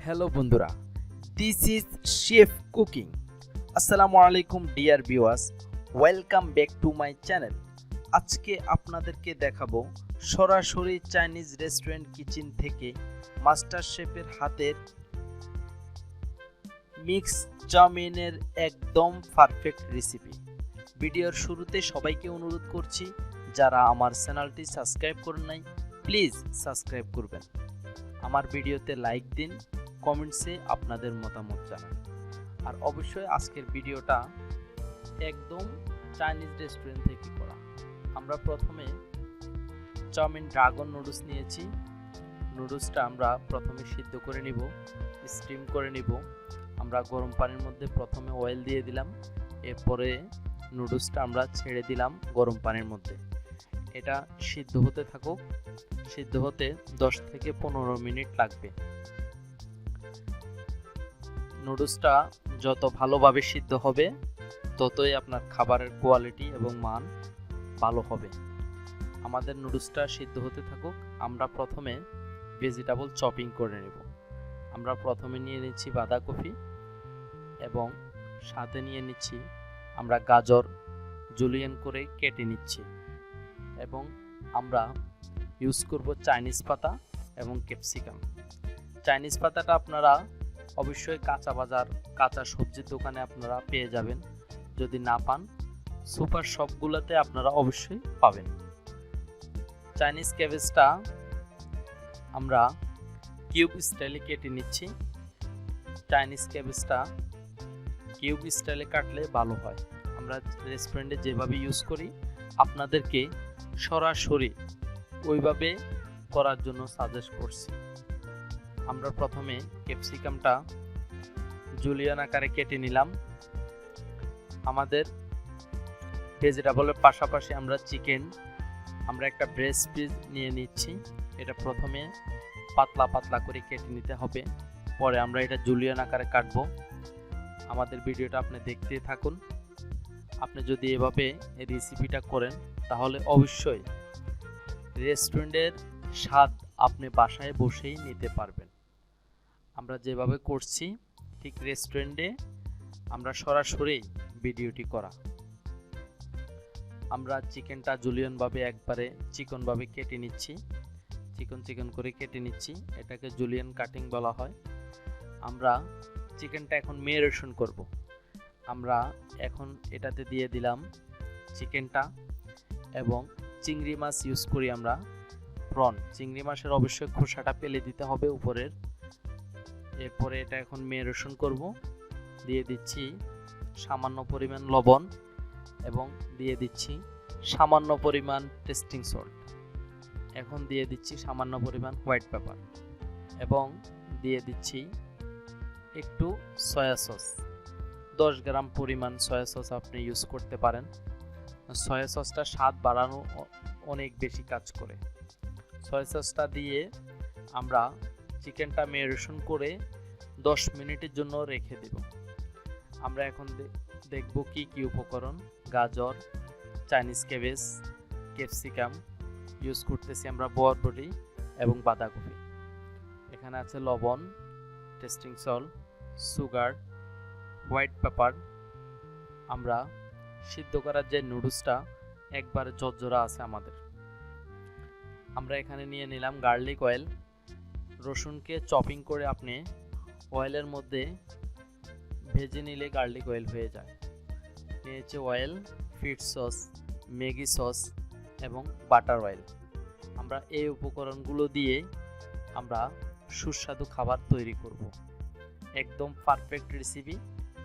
Hello বন্ধুরা, this is chef cooking. আসসালামু আলাইকুম dear viewers, welcome back to my channel. আজকে আপনাদেরকে দেখাবো সরাসরি চাইনিজ রেস্টুরেন্ট কিচেন থেকে মাস্টার শেফের হাতের মিক্স চাউমিনের একদম পারফেক্ট রেসিপি। ভিডিওর শুরুতে সবাইকে অনুরোধ করছি, যারা আমার চ্যানেলটি সাবস্ক্রাইব করেন নাই প্লিজ সাবস্ক্রাইব করবেন, আমার ভিডিওতে লাইক দিন, কমেন্টসে আপনাদের মতামত জানান। আর অবশ্যই আজকের ভিডিওটা একদম চাইনিজ রেস্টুরেন্ট থেকে করা। আমরা প্রথমে চাউমিন ড্রাগন নুডলস নিয়েছি। নুডলসটা আমরা প্রথমে সিদ্ধ করে নিব, স্টিম করে নিব। আমরা গরম পানির মধ্যে প্রথমে অয়েল দিয়ে দিলাম, এরপরে নুডলসটা আমরা ছেড়ে দিলাম গরম পানির মধ্যে। এটা সিদ্ধ হতে থাকুক, সিদ্ধ হতে 10 থেকে 15 মিনিট লাগবে। নুডলসটা যত ভালোভাবে সিদ্ধ হবে ততই আপনার খাবারের কোয়ালিটি এবং মান ভালো হবে। আমাদের নুডলসটা সিদ্ধ হতে থাকুক, আমরা প্রথমে ভেজিটেবল চপিং করে নেব। আমরা প্রথমে নিয়ে নিচ্ছি বাঁধাকপি এবং সাথে নিয়ে নিচ্ছি আমরা গাজর জুলিয়েন করে কেটে নিচ্ছি, এবং আমরা ইউজ করব চাইনিজ পাতা এবং ক্যাপসিকাম। চাইনিজ পাতাটা আপনারা অবশ্যই কাঁচা সবজির দোকানে আপনারা পেয়ে যাবেন, যদি না পান সুপার শপগুলোতে আপনারা অবশ্যই পাবেন। চাইনিজ ক্যাবেজটা আমরা কিউব স্টাইলে কেটে নিচ্ছি। চাইনিজ ক্যাবেজটা কিউব স্টাইলে কাটলে ভালো হয়। আমরা রেস্টুরেন্টে যেভাবে ইউজ করি আপনাদেরকে সরাসরি ওইভাবে করার জন্য সাজেস্ট করছি। আমরা প্রথমে ক্যাপসিকামটা জুলিয়ান আকারে কেটে নিলাম। আমাদের ভেজিটেবলের পাশাপাশি আমরা একটা ব্রেস্ট পিস নিয়ে নিচ্ছি। এটা প্রথমে পাতলা পাতলা করে কেটে নিতে হবে, পরে আমরা এটা জুলিয়ান আকারে কাটবো। আমাদের ভিডিওটা আপনি দেখতে থাকুন। আপনি যদি এভাবে এই রেসিপিটা করেন তাহলে অবশ্যই রেস্টুরেন্টের স্বাদ আপনি বাসায় বসেই নিতে পারবেন। আমরা যেভাবে করছি ঠিক রেস্টুরেন্টে আমরা সরাসরি ভিডিওটি করা। আমরা চিকেনটা জুলিয়ানভাবে একবারে চিকনভাবে কেটে নিচ্ছি, চিকন করে কেটে নিচ্ছি। এটাকে জুলিয়ান কাটিং বলা হয়। আমরা চিকেনটা এখন ম্যারিনেশন করব। আমরা এখন এটাতে দিয়ে দিলাম চিকেনটা, এবং চিংড়ি মাছ ইউজ করি আমরা প্রন। চিংড়ি মাছের অবশ্যই খোসাটা ফেলে দিতে হবে উপরের। এরপরে এটা এখন ম্যারিনেশন করব। দিয়ে দিচ্ছি সামান্য পরিমাণ লবণ এবং দিয়ে দিচ্ছি সামান্য পরিমাণ টেস্টিং সল্ট। এখন দিয়ে দিচ্ছি সামান্য পরিমাণ হোয়াইট পেপার এবং দিয়ে দিচ্ছি একটু সয়া সস। 10 গ্রাম পরিমাণ সয়া সস আপনি ইউজ করতে পারেন। সয়া সসটা স্বাদ বাড়ানো অনেক বেশি কাজ করে। সয়া সসটা দিয়ে আমরা চিকেনটা ম্যারিনেশন করে 10 মিনিটের জন্য রেখে দেব। আমরা এখন দেখব কি কি উপকরণ। গাজর, চাইনিজ ক্যাবেজ, ক্যাপসিকাম ইউজ করতেছি আমরা, বরবটি এবং বাঁধাকপি। এখানে আছে লবণ, testing salt, sugar, white paper. আমরা সিদ্ধ করার যে নুডলসটা একবারে ঝরঝরা আছে আমাদের। আমরা এখানে নিয়ে নিলাম গার্লিক অয়েল। রসুনকে চপিং করে আপনি অয়েলের মধ্যে ভেজে নিলে গার্লিক অয়েল হয়ে যায়। নিয়েছে oil, fish sauce, Maggi sauce এবং বাটার অয়েল। আমরা এই উপকরণগুলো দিয়ে আমরা সুস্বাদু খাবার তৈরি করব। একদম পারফেক্ট রেসিপি,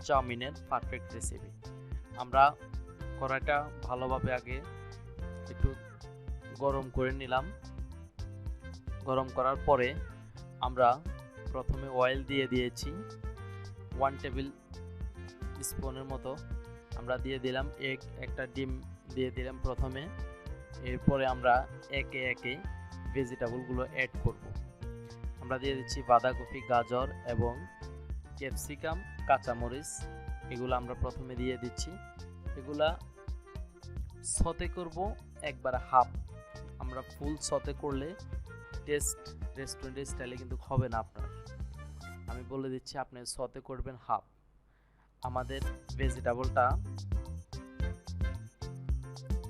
চাউমিনের পারফেক্ট রেসিপি। আমরা কড়াইটা ভালোভাবে আগে একটু গরম করে নিলাম। গরম করার পরে আমরা প্রথমে অয়েল দিয়ে দিয়েছি 1 টেবিল স্পুনের মতো। আমরা দিয়ে দিলাম একটা ডিম দিয়ে দিলাম প্রথমে। এরপরে আমরা একে একে ভেজিটেবলগুলো অ্যাড করব। আমরা দিয়ে দিচ্ছি বাঁধাকপি, গাজর এবং ক্যাপসিকাম, কাঁচামরিচ। এগুলো আমরা প্রথমে দিয়ে দিচ্ছি। এগুলা সতে করব একবারে হাফ। আমরা ফুল সতে করলে টেস্ট রেস্টুরেন্টের স্টাইলে কিন্তু হবে না আপনার। আমি বলে দিচ্ছি, আপনি সতে করবেন হাফ। আমাদের ভেজিটেবলটা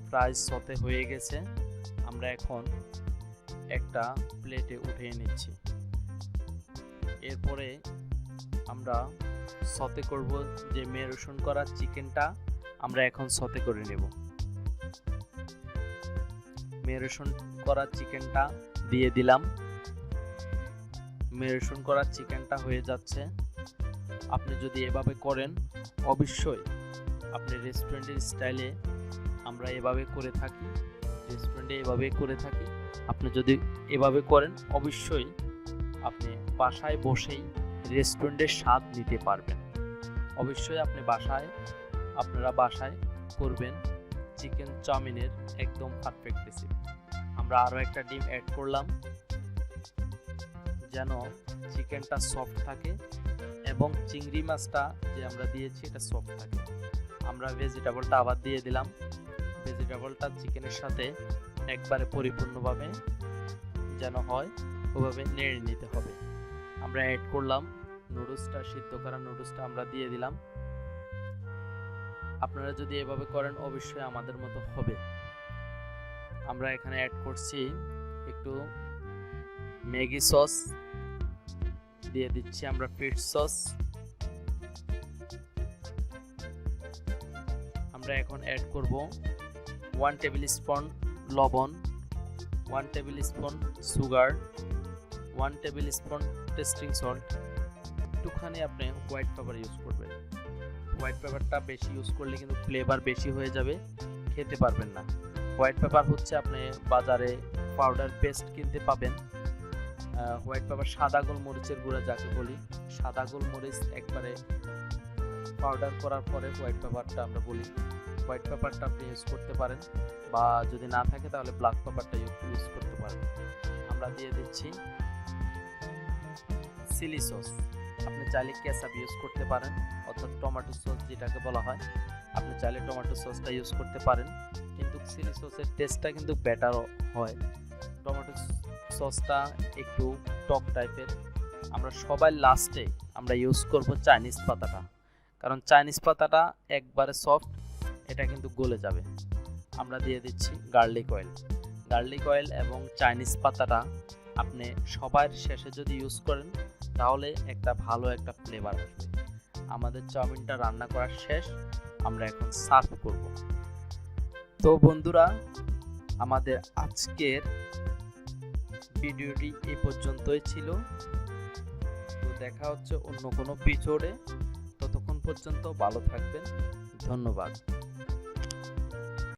প্রায় সতে হয়ে গেছে। আমরা এখন একটা প্লেটে উঠিয়ে নিচ্ছি। এরপরে আমরা সতে করব যে ম্যারিনেশন করা চিকেনটা, আমরা এখন সতে করে নেব। ম্যারিনেশন করা চিকেনটা দিয়ে দিলাম। ম্যারিনেশন করা চিকেনটা হয়ে যাচ্ছে। আপনি যদি এভাবে করেন, অবশ্যই আপনি রেস্টুরেন্টের স্টাইলে আমরা এভাবে করে থাকি, রেস্টুরেন্টে এভাবে করে থাকি। আপনি যদি এভাবে করেন, অবশ্যই আপনি বাসায় বসেই রেস্টুরেন্টের স্বাদ নিতে পারবেন। অবশ্যই আপনি আপনারা বাসায় করবেন চিকেন চাউমিনের একদম পারফেক্ট রেসিপি। আমরা আরও একটা ডিম অ্যাড করলাম যেন চিকেনটা সফট থাকে এবং চিংড়ি মাছটা যে আমরা দিয়েছি এটা সফট থাকে। আমরা ভেজিটেবলটা আবার দিয়ে দিলাম। ভেজিটেবলটা চিকেনের সাথে একবারে পরিপূর্ণভাবে যেন হয়, ওভাবে নেড়ে নিতে হবে। আমরা অ্যাড করলাম নুডলসটা, সিদ্ধ করা নুডলসটা আমরা দিয়ে দিলাম। আপনারা যদি এভাবে করেন, অবশ্যই আমাদের মতো হবে। আমরা এখানে অ্যাড করছি একটু ম্যাগি সস, দিয়ে দিচ্ছি আমরা ফিশ সস। আমরা এখন অ্যাড করব 1 টেবিল স্পুন লবণ, 1 table spoon sugar, 1 table spoon testing salt. একটুখানি আপনি হোয়াইট পেপার ইউজ করবেন। হোয়াইট পেপারটা বেশি ইউজ করলে কিন্তু ফ্লেভার বেশি হয়ে যাবে, খেতে পারবেন না। হোয়াইট পেপার হচ্ছে আপনি বাজারে পাউডার পেস্ট কিনতে পাবেন। হোয়াইট পেপার সাদা গোলমরিচের গুঁড়া যাকে বলি, সাদা গোলমরিচ একবারে পাউডার করার পরে হোয়াইট পেপারটা আমরা বলি। হোয়াইট পেপারটা আপনি ইউজ করতে পারেন, বা যদি না থাকে তাহলে ব্ল্যাক পেপারটা ইউজ করতে পারেন। আমরা দিয়ে দিচ্ছি চিলি সস। আপনি চাইলে কেচাপ ইউজ করতে পারেন, অর্থাৎ টমেটো সস যেটাকে বলা হয়। আপনি চাইলে টমেটো সসটা ইউজ করতে পারেন, কিন্তু চিলি সসের টেস্টটা কিন্তু বেটার হয়। টমেটো সসটা একটু টক টাইপের। আমরা সবাই লাস্টে আমরা ইউজ করব চাইনিজ পাতাটা, কারণ চাইনিজ পাতাটা একবারে সফট, এটা কিন্তু গলে যাবে। আমরা দিয়ে দিচ্ছি গার্লিক অয়েল। গার্লিক অয়েল এবং চাইনিজ পাতাটা আপনি সবার শেষে যদি ইউজ করেন, তাহলে একটা ভালো একটা ফ্লেভার আসবে। আমাদের চাউমিনটা রান্না করা শেষ, আমরা এখন সার্ভ করব। তো বন্ধুরা, আমাদের আজকের ভিডিওটি এই পর্যন্তই ছিল। তো দেখা হচ্ছে অন্য কোনো এপিসোডে। ততক্ষণ পর্যন্ত ভালো থাকবেন। ধন্যবাদ।